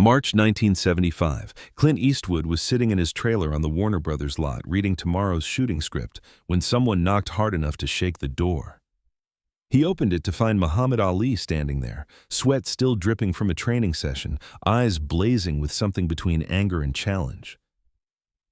March 1975. Clint Eastwood was sitting in his trailer on the Warner Brothers lot reading tomorrow's shooting script when someone knocked hard enough to shake the door. He opened it to find Muhammad Ali standing there, sweat still dripping from a training session, eyes blazing with something between anger and challenge.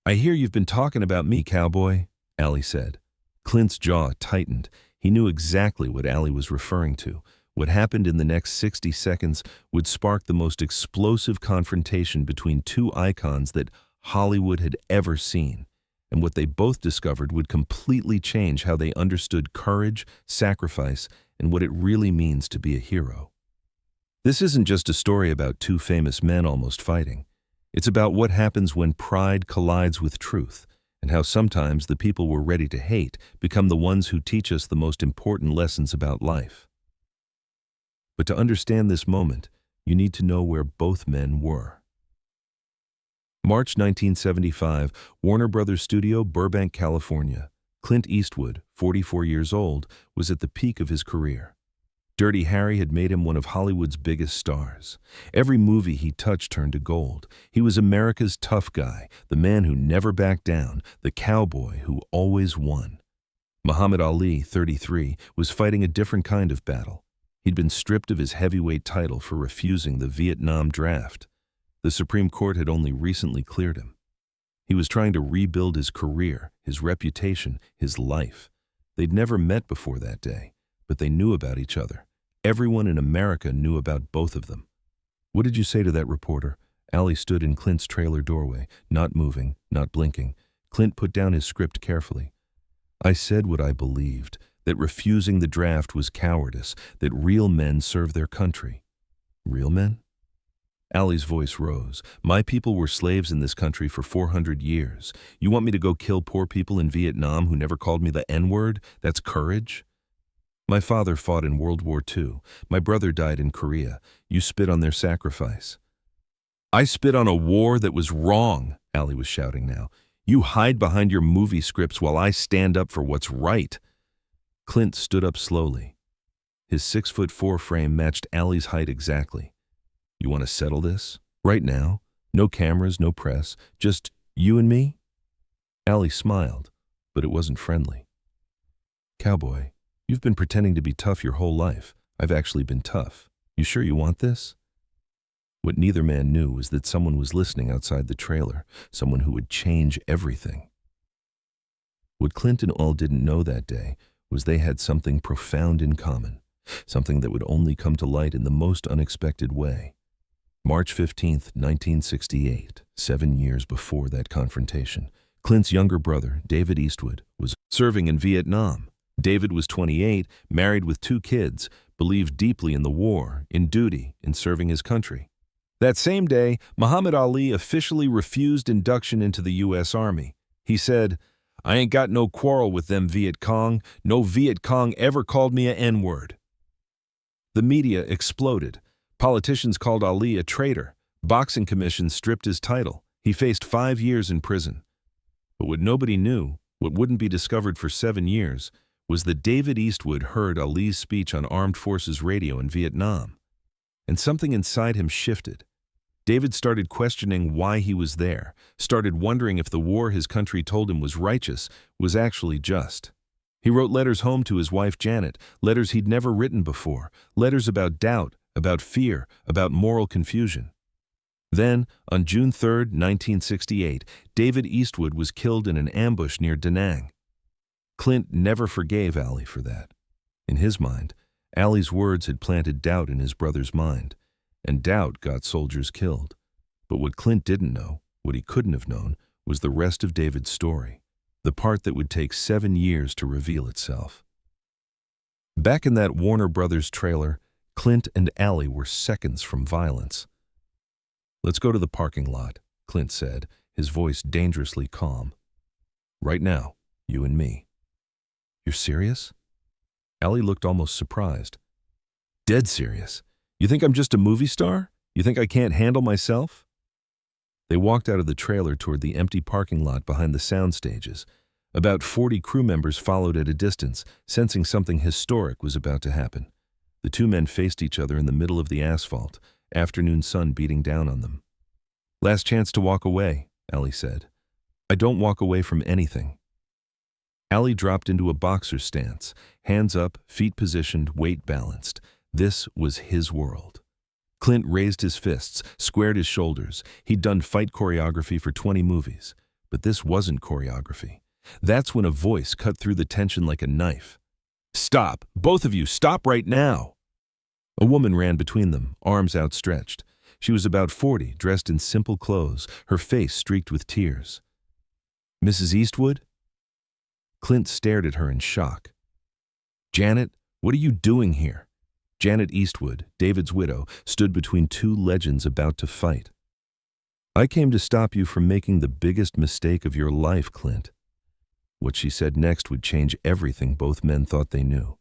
"I hear you've been talking about me, Cowboy," Ali said. Clint's jaw tightened. He knew exactly what Ali was referring to. What happened in the next 60 seconds would spark the most explosive confrontation between two icons that Hollywood had ever seen, and what they both discovered would completely change how they understood courage, sacrifice, and what it really means to be a hero. This isn't just a story about two famous men almost fighting. It's about what happens when pride collides with truth, and how sometimes the people we're ready to hate become the ones who teach us the most important lessons about life. But to understand this moment, you need to know where both men were. March 1975, Warner Brothers Studio, Burbank, California. Clint Eastwood, 44 years old, was at the peak of his career. Dirty Harry had made him one of Hollywood's biggest stars. Every movie he touched turned to gold. He was America's tough guy, the man who never backed down, the cowboy who always won. Muhammad Ali, 33, was fighting a different kind of battle. He'd been stripped of his heavyweight title for refusing the Vietnam draft. The Supreme Court had only recently cleared him. He was trying to rebuild his career, his reputation, his life. They'd never met before that day, but they knew about each other. Everyone in America knew about both of them. "What did you say to that reporter?" Ali stood in Clint's trailer doorway, not moving, not blinking. Clint put down his script carefully. "I said what I believed, that refusing the draft was cowardice, that real men serve their country." "Real men?" Ali's voice rose. "My people were slaves in this country for 400 years. You want me to go kill poor people in Vietnam who never called me the N-word? That's courage?" "My father fought in World War II. My brother died in Korea. You spit on their sacrifice." "I spit on a war that was wrong," Ali was shouting now. "You hide behind your movie scripts while I stand up for what's right." Clint stood up slowly. His 6'4" frame matched Ali's height exactly. "You want to settle this? Right now? No cameras, no press, just you and me?" Ali smiled, but it wasn't friendly. "Cowboy, you've been pretending to be tough your whole life. I've actually been tough. You sure you want this?" What neither man knew was that someone was listening outside the trailer, someone who would change everything. What Clint and Al didn't know that day was they had something profound in common, something that would only come to light in the most unexpected way. March 15th, 1968, 7 years before that confrontation, Clint's younger brother, David Eastwood, was serving in Vietnam. David was 28, married with 2 kids, believed deeply in the war, in duty, in serving his country. That same day, Muhammad Ali officially refused induction into the U.S. Army. He said, "I ain't got no quarrel with them Viet Cong. No Viet Cong ever called me a N-word." The media exploded. Politicians called Ali a traitor. Boxing commissions stripped his title. He faced 5 years in prison. But what nobody knew, what wouldn't be discovered for 7 years, was that David Eastwood heard Ali's speech on Armed Forces radio in Vietnam. And something inside him shifted. David started questioning why he was there, started wondering if the war his country told him was righteous was actually just. He wrote letters home to his wife Janet, letters he'd never written before, letters about doubt, about fear, about moral confusion. Then, on June 3, 1968, David Eastwood was killed in an ambush near Da Nang. Clint never forgave Ali for that. In his mind, Ali's words had planted doubt in his brother's mind, and doubt got soldiers killed. But what Clint didn't know, what he couldn't have known, was the rest of David's story, the part that would take 7 years to reveal itself. Back in that Warner Brothers trailer, Clint and Ali were seconds from violence. "Let's go to the parking lot," Clint said, his voice dangerously calm. "Right now, you and me." "You're serious?" Ali looked almost surprised. "Dead serious. You think I'm just a movie star? You think I can't handle myself?" They walked out of the trailer toward the empty parking lot behind the sound stages. About 40 crew members followed at a distance, sensing something historic was about to happen. The two men faced each other in the middle of the asphalt, afternoon sun beating down on them. Last chance to walk away, Allie said. I don't walk away from anything. Allie dropped into a boxer stance, hands up, feet positioned, weight balanced. This was his world. Clint raised his fists, squared his shoulders. He'd done fight choreography for 20 movies. But this wasn't choreography. That's when a voice cut through the tension like a knife. Stop! Both of you, stop right now! A woman ran between them, arms outstretched. She was about 40, dressed in simple clothes, her face streaked with tears. Mrs. Eastwood? Clint stared at her in shock. Janet, what are you doing here? Janet Eastwood, David's widow, stood between two legends about to fight. I came to stop you from making the biggest mistake of your life, Clint. What she said next would change everything both men thought they knew.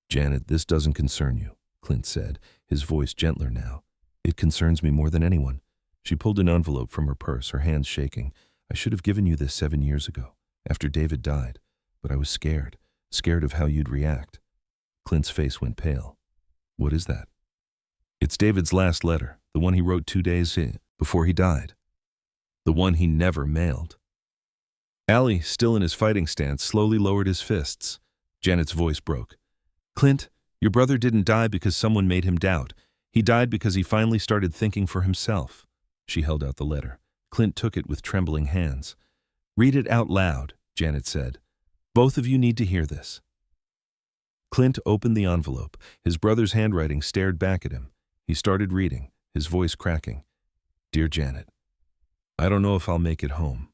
Janet, this doesn't concern you, Clint said, his voice gentler now. It concerns me more than anyone. She pulled an envelope from her purse, her hands shaking. I should have given you this 7 years ago, after David died, but I was scared of how you'd react. Clint's face went pale. What is that? It's David's last letter, the one he wrote 2 days before he died. The one he never mailed. Allie, still in his fighting stance, slowly lowered his fists. Janet's voice broke. Clint, your brother didn't die because someone made him doubt. He died because he finally started thinking for himself. She held out the letter. Clint took it with trembling hands. Read it out loud, Janet said. Both of you need to hear this. Clint opened the envelope. His brother's handwriting stared back at him. He started reading, his voice cracking. Dear Janet, I don't know if I'll make it home.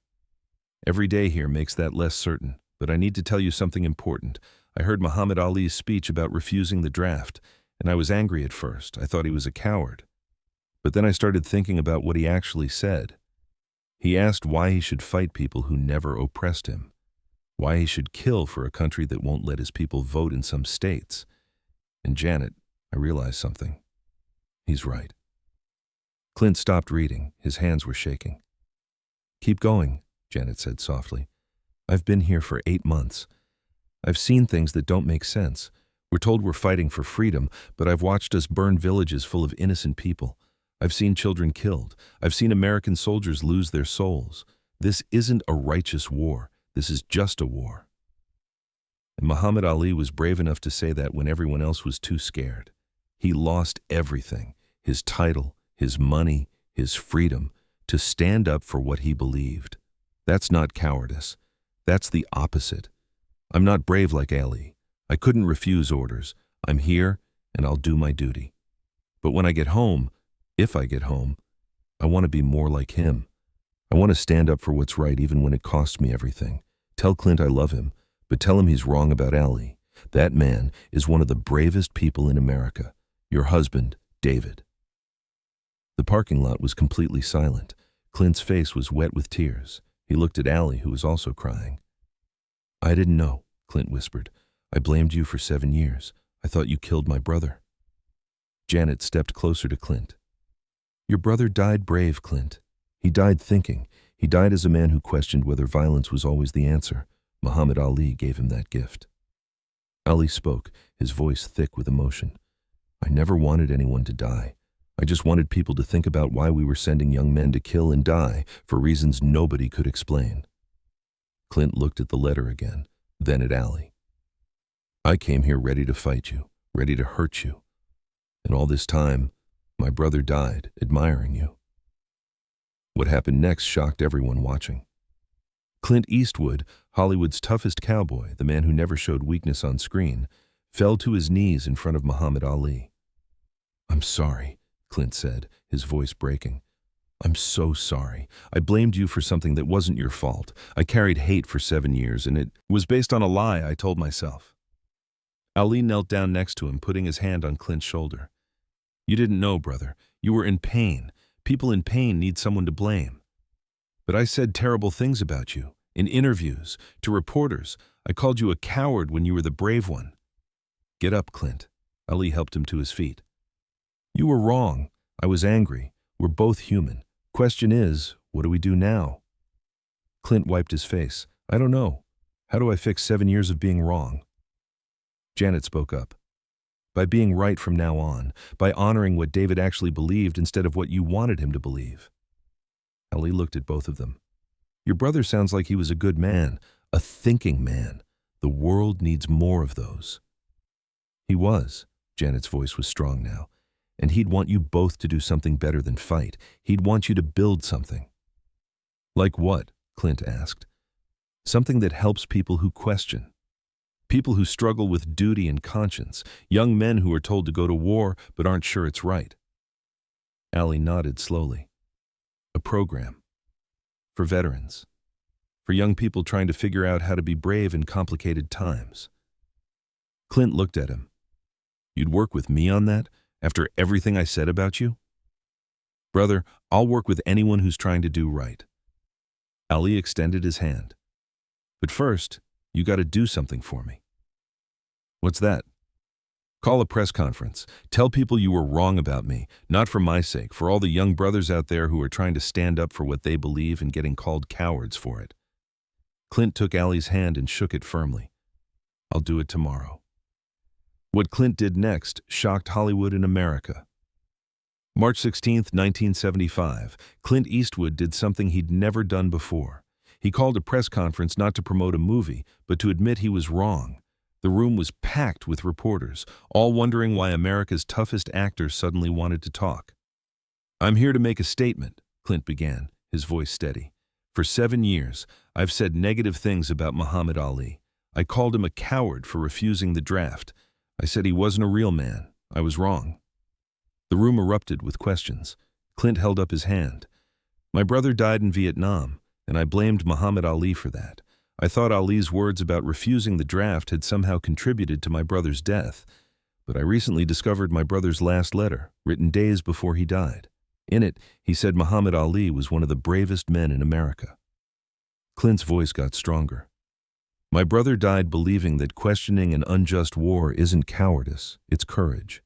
Every day here makes that less certain, but I need to tell you something important. I heard Muhammad Ali's speech about refusing the draft, and I was angry at first. I thought he was a coward. But then I started thinking about what he actually said. He asked why he should fight people who never oppressed him, why he should kill for a country that won't let his people vote in some states. And Janet, I realized something. He's right. Clint stopped reading. His hands were shaking. Keep going, Janet said softly. I've been here for 8 months. I've seen things that don't make sense. We're told we're fighting for freedom, but I've watched us burn villages full of innocent people. I've seen children killed. I've seen American soldiers lose their souls. This isn't a righteous war. This is just a war. And Muhammad Ali was brave enough to say that when everyone else was too scared. He lost everything, his title, his money, his freedom, to stand up for what he believed. That's not cowardice. That's the opposite. I'm not brave like Ali. I couldn't refuse orders. I'm here, and I'll do my duty. But when I get home, if I get home, I want to be more like him. I want to stand up for what's right even when it costs me everything. Tell Clint I love him, but tell him he's wrong about Ali. That man is one of the bravest people in America. Your husband, David. The parking lot was completely silent. Clint's face was wet with tears. He looked at Ali, who was also crying. I didn't know, Clint whispered. I blamed you for 7 years. I thought you killed my brother. Janet stepped closer to Clint. Your brother died brave, Clint. He died thinking. He died as a man who questioned whether violence was always the answer. Muhammad Ali gave him that gift. Ali spoke, his voice thick with emotion. I never wanted anyone to die. I just wanted people to think about why we were sending young men to kill and die for reasons nobody could explain. Clint looked at the letter again, then at Ali. I came here ready to fight you, ready to hurt you. And all this time, my brother died, admiring you. What happened next shocked everyone watching. Clint Eastwood, Hollywood's toughest cowboy, the man who never showed weakness on screen, fell to his knees in front of Muhammad Ali. I'm sorry, Clint said, his voice breaking. I'm so sorry. I blamed you for something that wasn't your fault. I carried hate for 7 years, and it was based on a lie I told myself. Ali knelt down next to him, putting his hand on Clint's shoulder. You didn't know, brother. You were in pain. People in pain need someone to blame. But I said terrible things about you. In interviews, to reporters, I called you a coward when you were the brave one. Get up, Clint. Ali helped him to his feet. You were wrong. I was angry. We're both human. Question is, what do we do now? Clint wiped his face. I don't know. How do I fix 7 years of being wrong? Janet spoke up. By being right from now on, by honoring what David actually believed instead of what you wanted him to believe. Ali looked at both of them. Your brother sounds like he was a good man, a thinking man. The world needs more of those. He was. Janet's voice was strong now. And he'd want you both to do something better than fight. He'd want you to build something. Like what? Clint asked. Something that helps people who question. People who struggle with duty and conscience. Young men who are told to go to war but aren't sure it's right. Ali nodded slowly. A program. For veterans. For young people trying to figure out how to be brave in complicated times. Clint looked at him. You'd work with me on that, after everything I said about you? Brother, I'll work with anyone who's trying to do right. Ali extended his hand. But first, you got to do something for me. What's that? Call a press conference. Tell people you were wrong about me, not for my sake, for all the young brothers out there who are trying to stand up for what they believe and getting called cowards for it. Clint took Ali's hand and shook it firmly. I'll do it tomorrow. What Clint did next shocked Hollywood and America. March 16, 1975, Clint Eastwood did something he'd never done before. He called a press conference not to promote a movie, but to admit he was wrong. The room was packed with reporters, all wondering why America's toughest actors suddenly wanted to talk. I'm here to make a statement, Clint began, his voice steady. For 7 years, I've said negative things about Muhammad Ali. I called him a coward for refusing the draft. I said he wasn't a real man. I was wrong. The room erupted with questions. Clint held up his hand. My brother died in Vietnam, and I blamed Muhammad Ali for that. I thought Ali's words about refusing the draft had somehow contributed to my brother's death, but I recently discovered my brother's last letter, written days before he died. In it, he said Muhammad Ali was one of the bravest men in America. Clint's voice got stronger. My brother died believing that questioning an unjust war isn't cowardice, it's courage.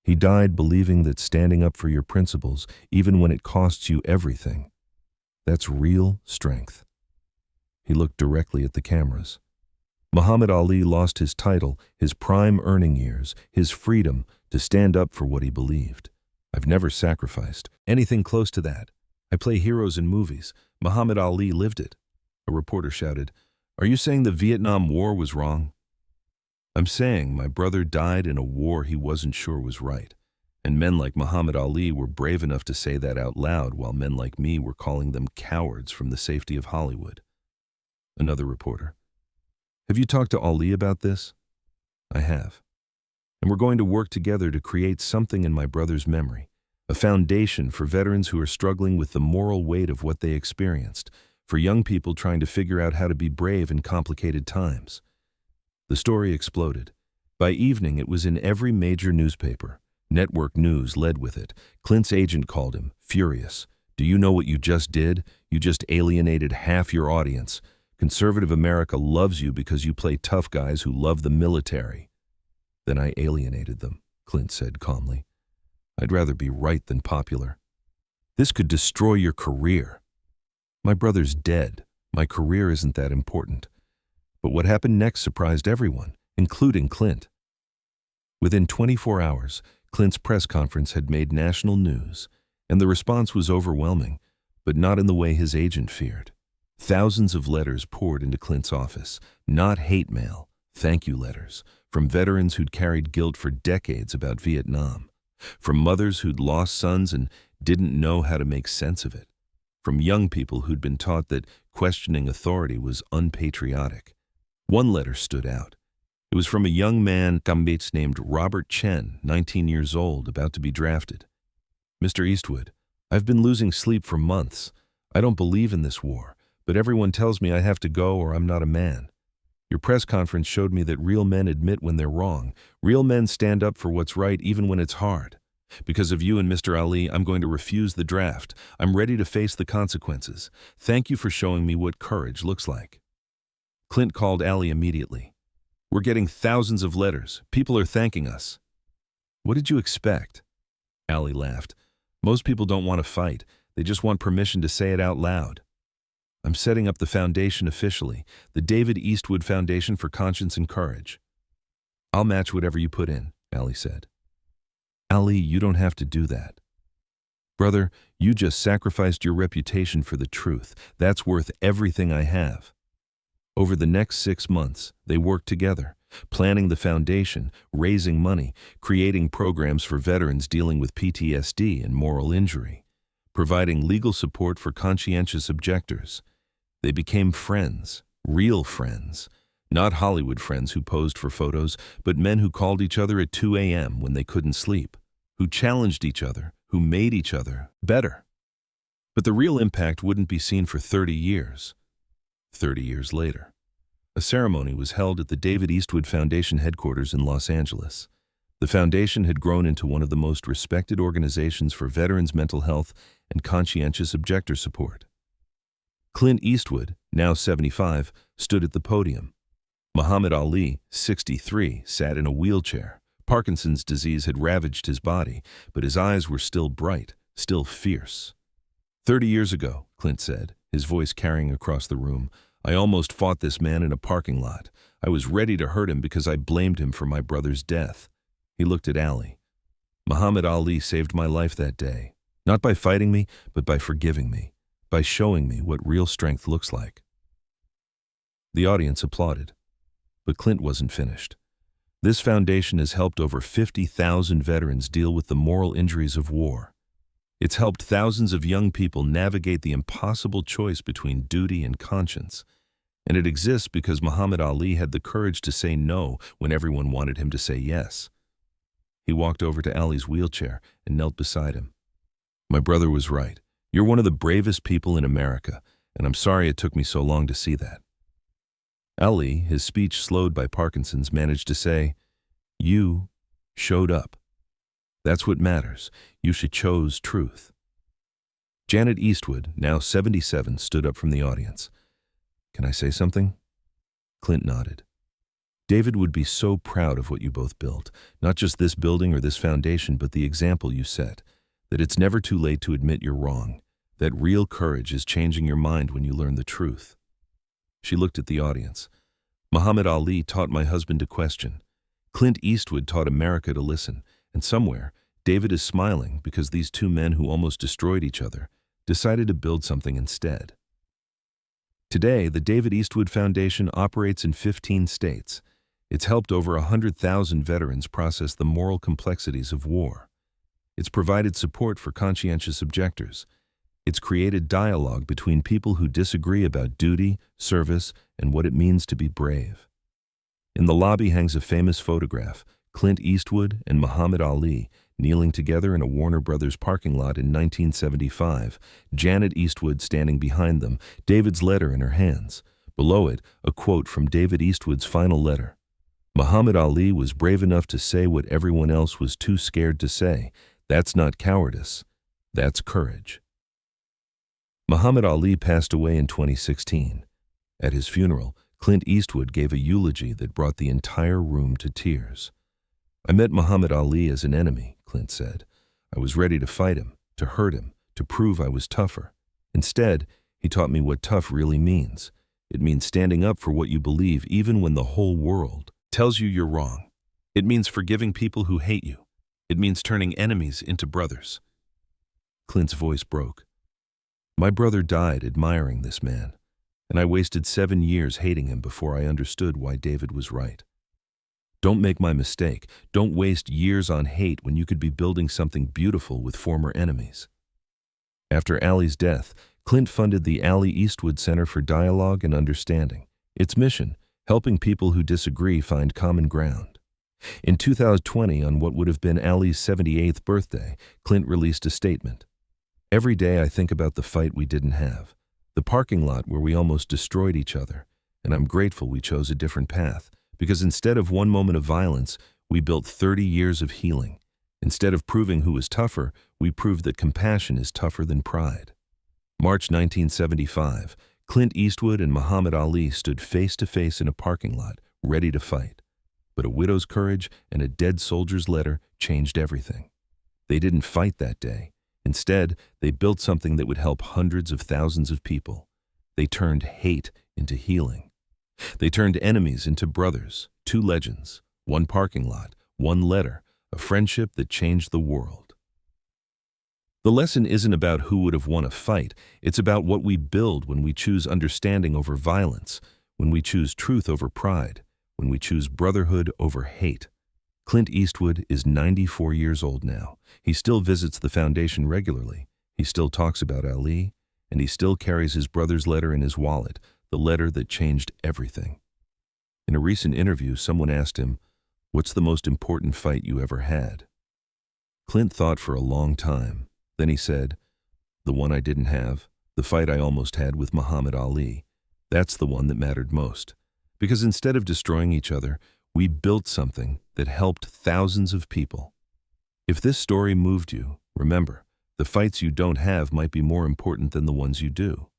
He died believing that standing up for your principles, even when it costs you everything, that's real strength. He looked directly at the cameras. Muhammad Ali lost his title, his prime earning years, his freedom to stand up for what he believed. I've never sacrificed anything close to that. I play heroes in movies. Muhammad Ali lived it. A reporter shouted, Are you saying the Vietnam War was wrong? I'm saying my brother died in a war he wasn't sure was right. And men like Muhammad Ali were brave enough to say that out loud while men like me were calling them cowards from the safety of Hollywood. Another reporter. Have you talked to Ali about this? I have. And we're going to work together to create something in my brother's memory, a foundation for veterans who are struggling with the moral weight of what they experienced, for young people trying to figure out how to be brave in complicated times. The story exploded. By evening, it was in every major newspaper. Network News led with it. Clint's agent called him, furious. Do you know what you just did? You just alienated half your audience. Conservative America loves you because you play tough guys who love the military. Then I alienated them, Clint said calmly. I'd rather be right than popular. This could destroy your career. My brother's dead. My career isn't that important. But what happened next surprised everyone, including Clint. Within 24 hours, Clint's press conference had made national news, and the response was overwhelming, but not in the way his agent feared. Thousands of letters poured into Clint's office, not hate mail, thank you letters, from veterans who'd carried guilt for decades about Vietnam, from mothers who'd lost sons and didn't know how to make sense of it, from young people who'd been taught that questioning authority was unpatriotic. One letter stood out. It was from a young man named Robert Chen, 19 years old, about to be drafted. Mr. Eastwood, I've been losing sleep for months. I don't believe in this war, but everyone tells me I have to go or I'm not a man. Your press conference showed me that real men admit when they're wrong. Real men stand up for what's right even when it's hard. Because of you and Mr. Ali, I'm going to refuse the draft. I'm ready to face the consequences. Thank you for showing me what courage looks like. Clint called Ali immediately. We're getting thousands of letters. People are thanking us. What did you expect? Ali laughed. Most people don't want to fight. They just want permission to say it out loud. I'm setting up the foundation officially, the David Eastwood Foundation for Conscience and Courage. I'll match whatever you put in, Ali said. Ali, you don't have to do that. Brother, you just sacrificed your reputation for the truth. That's worth everything I have. Over the next 6 months, they worked together, planning the foundation, raising money, creating programs for veterans dealing with PTSD and moral injury, providing legal support for conscientious objectors. They became friends, real friends, not Hollywood friends who posed for photos, but men who called each other at 2 a.m. when they couldn't sleep, who challenged each other, who made each other better. But the real impact wouldn't be seen for 30 years. 30 years later, a ceremony was held at the David Eastwood Foundation headquarters in Los Angeles. The foundation had grown into one of the most respected organizations for veterans' mental health and conscientious objector support. Clint Eastwood, now 75, stood at the podium. Muhammad Ali, 63, sat in a wheelchair. Parkinson's disease had ravaged his body, but his eyes were still bright, still fierce. 30 years ago, Clint said, his voice carrying across the room, I almost fought this man in a parking lot. I was ready to hurt him because I blamed him for my brother's death. He looked at Ali. Muhammad Ali saved my life that day, not by fighting me, but by forgiving me, by showing me what real strength looks like. The audience applauded, but Clint wasn't finished. This foundation has helped over 50,000 veterans deal with the moral injuries of war. It's helped thousands of young people navigate the impossible choice between duty and conscience. And it exists because Muhammad Ali had the courage to say no when everyone wanted him to say yes. He walked over to Ali's wheelchair and knelt beside him. My brother was right. You're one of the bravest people in America, and I'm sorry it took me so long to see that. Ali, his speech slowed by Parkinson's, managed to say, You showed up. That's what matters. You chose truth. Janet Eastwood, now 77, stood up from the audience. Can I say something? Clint nodded. David would be so proud of what you both built, not just this building or this foundation, but the example you set, that it's never too late to admit you're wrong, that real courage is changing your mind when you learn the truth. She looked at the audience. Muhammad Ali taught my husband to question. Clint Eastwood taught America to listen, and somewhere, David is smiling because these two men who almost destroyed each other decided to build something instead. Today, the David Eastwood Foundation operates in 15 states. It's helped over 100,000 veterans process the moral complexities of war. It's provided support for conscientious objectors. It's created dialogue between people who disagree about duty, service, and what it means to be brave. In the lobby hangs a famous photograph, Clint Eastwood and Muhammad Ali kneeling together in a Warner Brothers parking lot in 1975, Janet Eastwood standing behind them, David's letter in her hands. Below it, a quote from David Eastwood's final letter. Muhammad Ali was brave enough to say what everyone else was too scared to say. That's not cowardice. That's courage. Muhammad Ali passed away in 2016. At his funeral, Clint Eastwood gave a eulogy that brought the entire room to tears. I met Muhammad Ali as an enemy, Clint said. I was ready to fight him, to hurt him, to prove I was tougher. Instead, he taught me what tough really means. It means standing up for what you believe even when the whole world tells you you're wrong. It means forgiving people who hate you. It means turning enemies into brothers. Clint's voice broke. My brother died admiring this man, and I wasted 7 years hating him before I understood why David was right. Don't make my mistake. Don't waste years on hate when you could be building something beautiful with former enemies. After Ali's death, Clint funded the Ali Eastwood Center for Dialogue and Understanding. Its mission, helping people who disagree find common ground. In 2020, on what would have been Ali's 78th birthday, Clint released a statement. Every day I think about the fight we didn't have, the parking lot where we almost destroyed each other, and I'm grateful we chose a different path, because instead of one moment of violence, we built 30 years of healing. Instead of proving who was tougher, we proved that compassion is tougher than pride. March 1975, Clint Eastwood and Muhammad Ali stood face to face in a parking lot, ready to fight. But a widow's courage and a dead soldier's letter changed everything. They didn't fight that day. Instead, they built something that would help hundreds of thousands of people. They turned hate into healing. They turned enemies into brothers, 2 legends, 1 parking lot, 1 letter, a friendship that changed the world. The lesson isn't about who would have won a fight. It's about what we build when we choose understanding over violence, when we choose truth over pride, when we choose brotherhood over hate. Clint Eastwood is 94 years old now. He still visits the foundation regularly. He still talks about Ali, and he still carries his brother's letter in his wallet, the letter that changed everything. In a recent interview, someone asked him, "What's the most important fight you ever had?" Clint thought for a long time. Then he said, "The one I didn't have, the fight I almost had with Muhammad Ali. That's the one that mattered most. Because instead of destroying each other, we built something that helped thousands of people." If this story moved you, remember, the fights you don't have might be more important than the ones you do.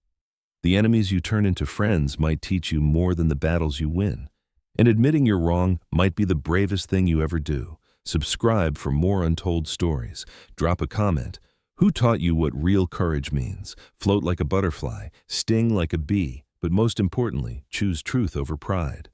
The enemies you turn into friends might teach you more than the battles you win. And admitting you're wrong might be the bravest thing you ever do. Subscribe for more untold stories. Drop a comment. Who taught you what real courage means? Float like a butterfly, sting like a bee, but most importantly, choose truth over pride.